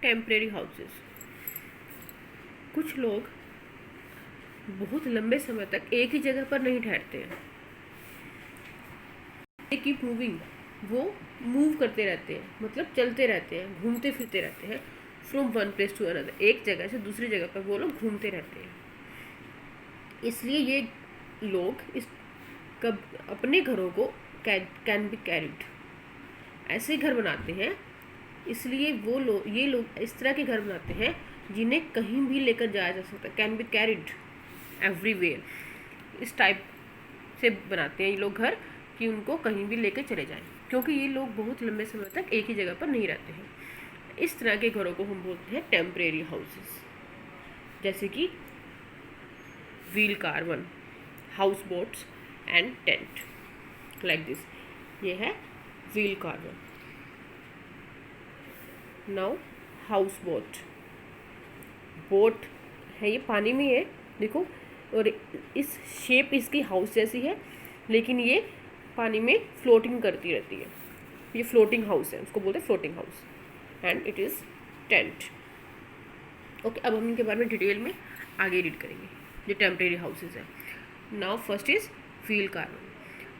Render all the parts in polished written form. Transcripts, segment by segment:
Temporary houses. कुछ लोग बहुत लंबे समय तक एक ही जगह पर नहीं ठहरते हैं, दे कीप मूविंग, वो मूव करते रहते हैं, मतलब चलते रहते हैं, घूमते फिरते रहते हैं, from one place to another, एक जगह से दूसरी जगह पर वो लोग घूमते रहते हैं। इसलिए ये लोग इस कब अपने घरों को कैन बी कैरिड, ऐसे घर बनाते हैं। इसलिए ये लोग इस तरह के घर बनाते हैं जिन्हें कहीं भी लेकर जाया जा सकता है, कैन बी कैरिड एवरीवेयर। इस टाइप से बनाते हैं ये लोग घर कि उनको कहीं भी लेकर चले जाएं, क्योंकि ये लोग बहुत लंबे समय तक एक ही जगह पर नहीं रहते हैं। इस तरह के घरों को हम बोलते हैं टेम्परेरी हाउसेस, जैसे कि wheel carbon, house boats and tent, like this. ये है wheel carbon. Now house boat, boat है, ये पानी में है, देखो, और इस शेप इसकी हाउस जैसी है, लेकिन ये पानी में फ्लोटिंग करती रहती है। ये फ्लोटिंग हाउस है, उसको बोलते हैं floating house, and it is tent. Okay, अब हम इनके बारे में डिटेल में आगे रीड करेंगे जो टेम्परेरी हाउसेज है। Now first is wheel carbon.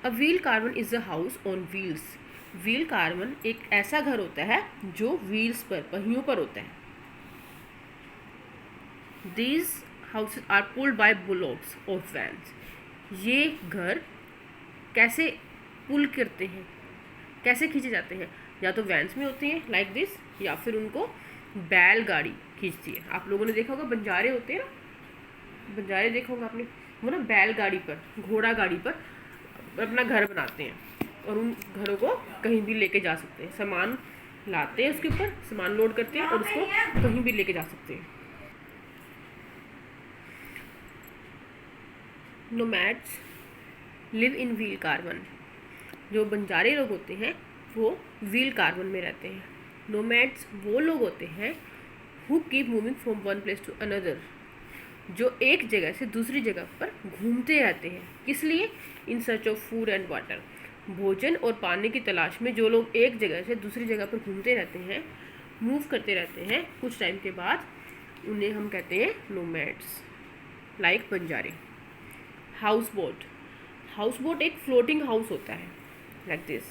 A wheel carbon is a house on wheels. Wheel carbon एक ऐसा घर होता है जो व्हील्स पर, पहियों पर होता है। These houses are pulled by bullocks और वैन्स। ये घर कैसे पुल करते हैं, कैसे खींचे जाते हैं, या तो वैन्स में होते हैं लाइक दिस, या फिर उनको बैलगाड़ी खींचती है। आप लोगों ने देखा होगा बंजारे होते हैं ना, बंजारे देखा होगा आपने, वो ना बैलगाड़ी पर, घोड़ा गाड़ी पर अपना घर बनाते हैं, और उन घरों को कहीं भी लेके जा सकते हैं। सामान लाते हैं, उसके ऊपर सामान लोड करते हैं और उसको कहीं भी लेके जा सकते हैं। Nomads live in wheel carbon. जो बंजारे लोग होते हैं वो व्हील कार्बन में रहते हैं। नोमैड्स वो लोग होते हैं who keep moving from one place to another, जो एक जगह से दूसरी जगह पर घूमते रहते हैं। किस लिए? In search of food and water, भोजन और पानी की तलाश में जो लोग एक जगह से दूसरी जगह पर घूमते रहते हैं, मूव करते रहते हैं, कुछ टाइम के बाद उन्हें हम कहते हैं नोमैड्स, लाइक बंजारे। हाउस बोट, हाउस बोट एक फ्लोटिंग हाउस होता है लाइक दिस।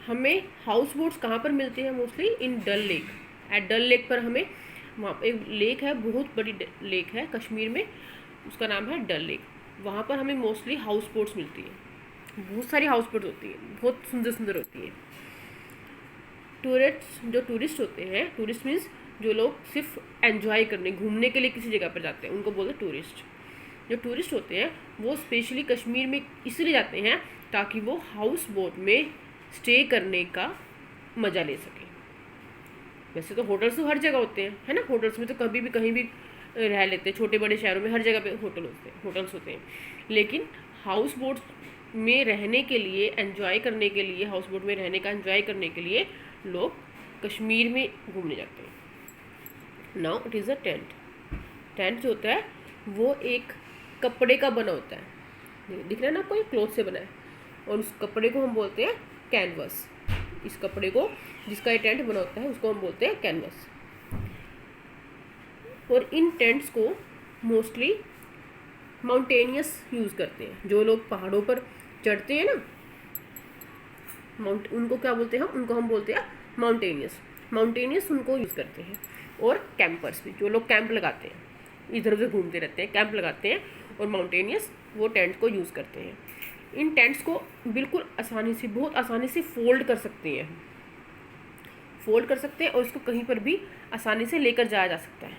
हमें हाउस बोट्स कहाँ पर मिलते हैं? Mostly in Dal lake. At Dal lake पर हमें, वहाँ एक लेक है, बहुत बड़ी लेक है कश्मीर में, उसका नाम है डल लेक। वहाँ पर हमें मोस्टली हाउस बोट्स मिलती है, बहुत सारी हाउस बोट्स होती है, बहुत सुंदर सुंदर होती है। जो टूरिस्ट होते हैं, टूरिस्ट मीन्स जो लोग सिर्फ एंजॉय करने, घूमने के लिए किसी जगह पर जाते हैं, उनको बोलते हैं टूरिस्ट। जो टूरिस्ट होते हैं वो स्पेशली कश्मीर में इसलिए जाते हैं ताकि वो हाउस बोट में स्टे करने का मज़ा ले सकें। वैसे तो होटल्स तो हर जगह होते हैं, है ना, होटल्स में तो कभी भी कहीं भी रह लेते हैं, छोटे बड़े शहरों में हर जगह पे होटल्स होते हैं, लेकिन हाउस बोट में रहने के लिए, एंजॉय करने के लिए, हाउस बोट में रहने का एंजॉय करने के लिए लोग कश्मीर में घूमने जाते हैं। Now it is a tent. Tent जो होता है वो एक कपड़े का बना होता है, दिख रहा है ना आपको, ये क्लॉथ से बना है, और उस कपड़े को हम बोलते हैं कैनवस। इस कपड़े को, जिसका ये टेंट बना होता है, उसको हम बोलते हैं कैनवस। और इन टेंट्स को मोस्टली माउंटेनियस यूज़ करते हैं। जो लोग पहाड़ों पर चढ़ते हैं ना, उनको क्या बोलते हैं उनको हम बोलते हैं माउंटेनियस उनको यूज़ करते हैं। और कैंपर्स भी, जो लोग कैंप लगाते हैं, इधर उधर घूमते रहते हैं, कैंप लगाते हैं, और माउंटेनियस वो टेंट को यूज़ करते हैं। इन टेंट्स को बिल्कुल आसानी से, बहुत आसानी से फोल्ड कर सकते हैं, और इसको कहीं पर भी आसानी से लेकर जाया जा सकता है।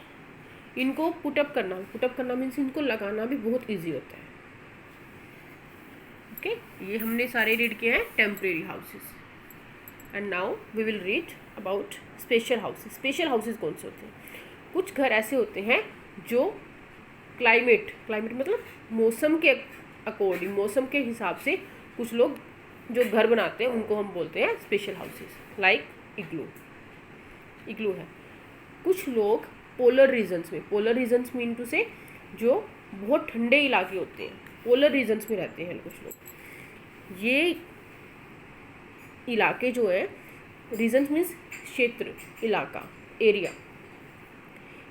इनको पुटअप करना मीन्स इनको लगाना भी बहुत ईजी होता है। ओके, ये हमने सारे रीड किए हैं temporary houses. And now we will read about special houses. Special houses कौन से होते हैं? कुछ घर ऐसे होते हैं जो क्लाइमेट मतलब मौसम के अकॉर्डिंग, मौसम के हिसाब से कुछ लोग जो घर बनाते हैं उनको हम बोलते हैं स्पेशल हाउसेस, लाइक इग्लू है। कुछ लोग पोलर रीजन्स मीन टू से जो बहुत ठंडे इलाके होते हैं, पोलर रीजन्स में रहते हैं कुछ लोग। ये इलाके जो है रीजन मीन्स क्षेत्र, इलाका, एरिया।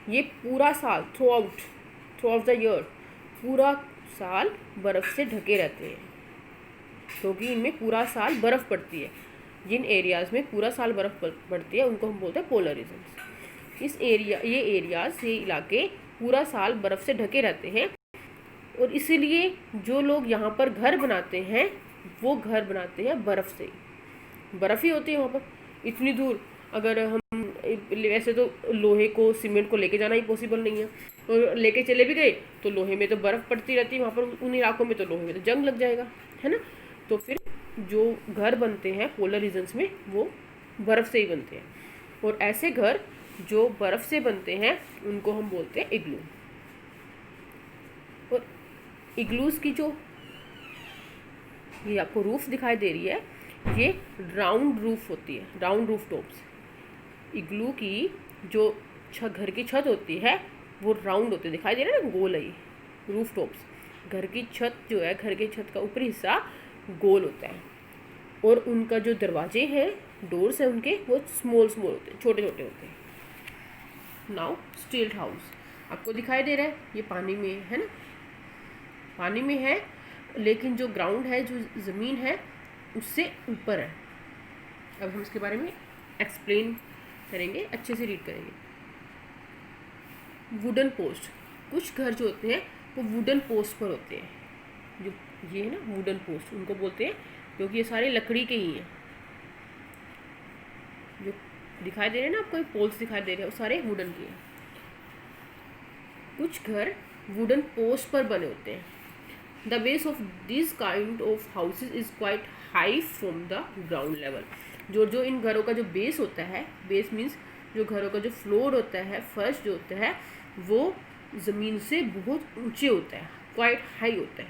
ये पूरा साल थ्रू आउट द ईयर पूरा साल बर्फ़ से ढके रहते हैं, क्योंकि इनमें पूरा साल बर्फ़ पड़ती है। जिन एरियाज़ में पूरा साल बर्फ़ पड़ती है उनको हम बोलते हैं पोलर रीजन्स। ये एरियाज़, ये इलाके पूरा साल बर्फ़ से ढके रहते हैं, और इसीलिए जो लोग यहाँ पर घर बनाते हैं वो घर बनाते हैं बर्फ़ से। बर्फ़ ही होती है वहाँ पर इतनी दूर। अगर हम वैसे तो लोहे को, सीमेंट को लेके जाना ही पॉसिबल नहीं है, और लेके चले भी गए तो लोहे में तो बर्फ़ पड़ती रहती है वहाँ पर, उन इलाकों में तो लोहे में तो जंग लग जाएगा, है ना। तो फिर जो घर बनते हैं पोलर रीजन्स में वो बर्फ़ से ही बनते हैं, और ऐसे घर जो बर्फ़ से बनते हैं उनको हम बोलते हैं इग्लू। और इग्लूज़ की जो ये आपको रूफ दिखाई दे रही है, ये राउंड रूफ होती है, राउंड रूफ टॉप्स। इग्लू की जो घर की छत होती है वो राउंड होती है, दिखाई दे रहा है ना, गोल है ये रूफ टॉप्स। घर की छत जो है, घर की छत का ऊपरी हिस्सा गोल होता है, और उनका जो दरवाजे हैं, डोर्स हैं उनके, वो स्मॉल होते हैं, छोटे छोटे होते हैं। नाउ स्टील्ड हाउस आपको दिखाई दे रहा है, ये पानी में है ना, पानी में है, लेकिन जो ग्राउंड है, जो ज़मीन है उससे ऊपर है। अब हम इसके बारे में एक्सप्लेन करेंगे, अच्छे से रीड करेंगे। वुडन पोस्ट, कुछ घर जो होते हैं वो वुडन पोस्ट पर होते हैं। जो ये है ना वुडन पोस्ट, उनको बोलते हैं, क्योंकि ये सारे लकड़ी के ही हैं। जो दिखाई दे रहे हैं ना आपको, पोल्स दिखाई दे रहे हैं, वो सारे वुडन के हैं। कुछ घर वुडन पोस्ट पर बने होते हैं। The base of this kind of houses is quite high from the ground level. जो इन घरों का जो बेस होता है, बेस मीन्स जो घरों का जो फ्लोर होता है, फर्श जो होता है, वो ज़मीन से बहुत ऊंचे होता है, क्वाइट हाई होता है,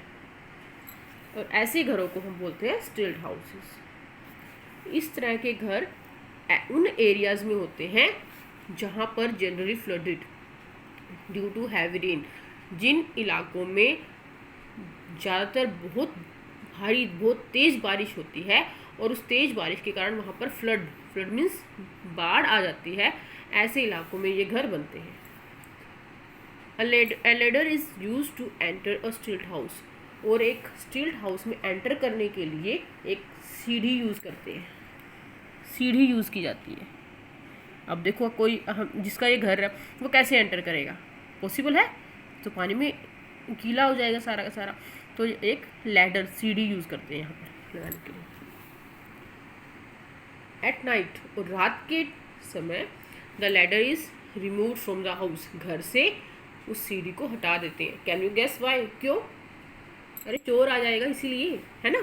और ऐसे घरों को हम बोलते हैं स्टिल्ड हाउसेस। इस तरह के घर उन एरियाज़ में होते हैं जहाँ पर generally flooded due to heavy rain. जिन इलाकों में ज़्यादातर बहुत भारी, बहुत तेज़ बारिश होती है, और उस तेज़ बारिश के कारण वहाँ पर फ्लड मीन्स बाढ़ आ जाती है, ऐसे इलाकों में ये घर बनते हैं। A ladder is used to enter a stilt house, और एक स्टिल्ट हाउस में एंटर करने के लिए एक सीढ़ी यूज़ करते हैं, सीढ़ी यूज़ की जाती है। अब देखो कोई जिसका ये घर है वो कैसे एंटर करेगा, पॉसिबल है? तो पानी में गीला हो जाएगा सारा का सारा, तो एक लैडर, सीढ़ी यूज़ करते हैं यहाँ पर लगाने के लिए। एट नाइट, और रात के समय, the ladder is remove from the house, घर से उस सीढ़ी को हटा देते हैं। Can you guess why? क्यों? अरे चोर आ जाएगा इसीलिए, है ना।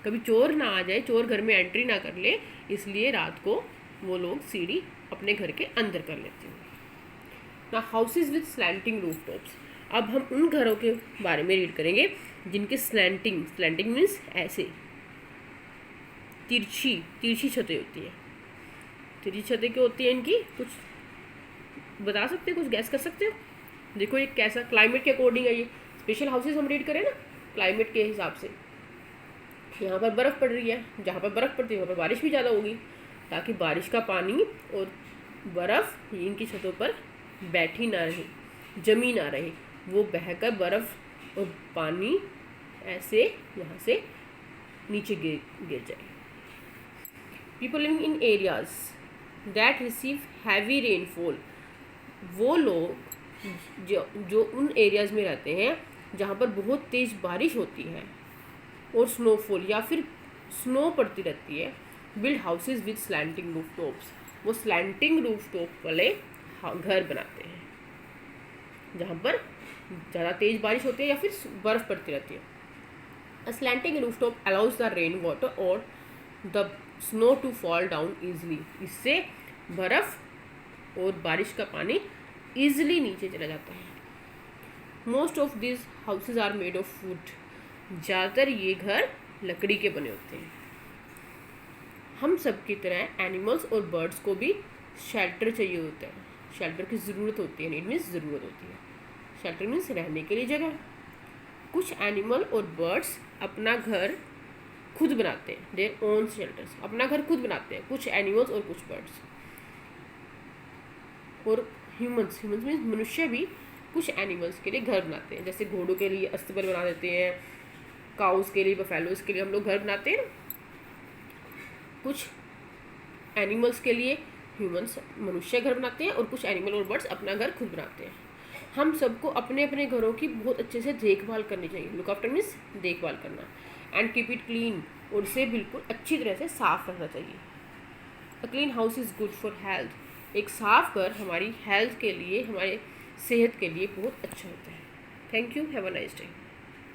कभी चोर ना आ जाए, चोर घर में एंट्री ना कर ले, इसलिए रात को वो लोग सीढ़ी अपने घर के अंदर कर लेते हैं। ना houses with slanting roof tops, अब हम उन घरों के बारे में रीड करेंगे जिनके स्लैंटिंग मीन्स ऐसे तिरछी छतें होती है। तिरछी छतें क्यों होती है इनकी, कुछ बता सकते हो, कुछ गैस कर सकते हो? देखो ये कैसा क्लाइमेट के अकॉर्डिंग है, ये स्पेशल हाउसेज हम रीड करें ना क्लाइमेट के हिसाब से। यहाँ पर बर्फ़ पड़ रही है, जहाँ पर बर्फ़ पड़ती है वहाँ पर बारिश भी ज़्यादा होगी, ताकि बारिश का पानी और बर्फ़ इनकी छतों पर बैठी ना रहे, जमी ना रहे, वो बहकर बर्फ़ और पानी ऐसे यहाँ से नीचे गिर जाए। People living in areas that receive heavy rainfall, वो लोग जो उन एरियाज़ में रहते हैं जहाँ पर बहुत तेज़ बारिश होती है और स्नोफॉल या फिर स्नो पड़ती रहती है, build houses with slanting roof tops, वो स्लैंटिंग रूफ टॉप वाले घर बनाते हैं जहाँ पर ज़्यादा तेज़ बारिश होती है या फिर बर्फ़ पड़ती रहती है। A slanting roof top allows the rain water और the snow to fall down easily, इससे बर्फ़ और बारिश का पानी ईजिली नीचे चला जाता है। Most of this houses are made of wood, ज़्यादातर ये घर लकड़ी के बने होते हैं। हम सब की तरह एनिमल्स और बर्ड्स को भी शेल्टर चाहिए होता है, शेल्टर की ज़रूरत होती है, नीड मीन्स ज़रूरत होती है, शेल्टर मीन्स रहने के लिए जगह। कुछ एनिमल और बर्ड्स अपना घर खुद बनाते हैं, देयर ओन शेल्टर्स, अपना घर खुद बनाते हैं, कुछ एनिमल्स और कुछ बर्ड्स। और ह्यूमंस मीन्स मनुष्य भी कुछ एनिमल्स के लिए घर बनाते हैं, जैसे घोड़ों के लिए अस्तबल बना देते हैं, काउस के लिए, बफेलोज के लिए हम लोग घर बनाते हैं। कुछ एनिमल्स के लिए ह्यूमंस मनुष्य घर बनाते हैं और कुछ एनिमल और बर्ड्स अपना घर खुद बनाते हैं। हम सबको अपने अपने घरों की बहुत अच्छे से देखभाल करनी चाहिए। लुक आफ्टर मीन्स देखभाल करना, एंड कीप इट क्लीन, और उसे बिल्कुल अच्छी तरह से साफ रखना चाहिए। A clean house is good for health, एक साफ घर हमारी हेल्थ के लिए, हमारे सेहत के लिए बहुत अच्छा होता है। Thank you, have a nice day.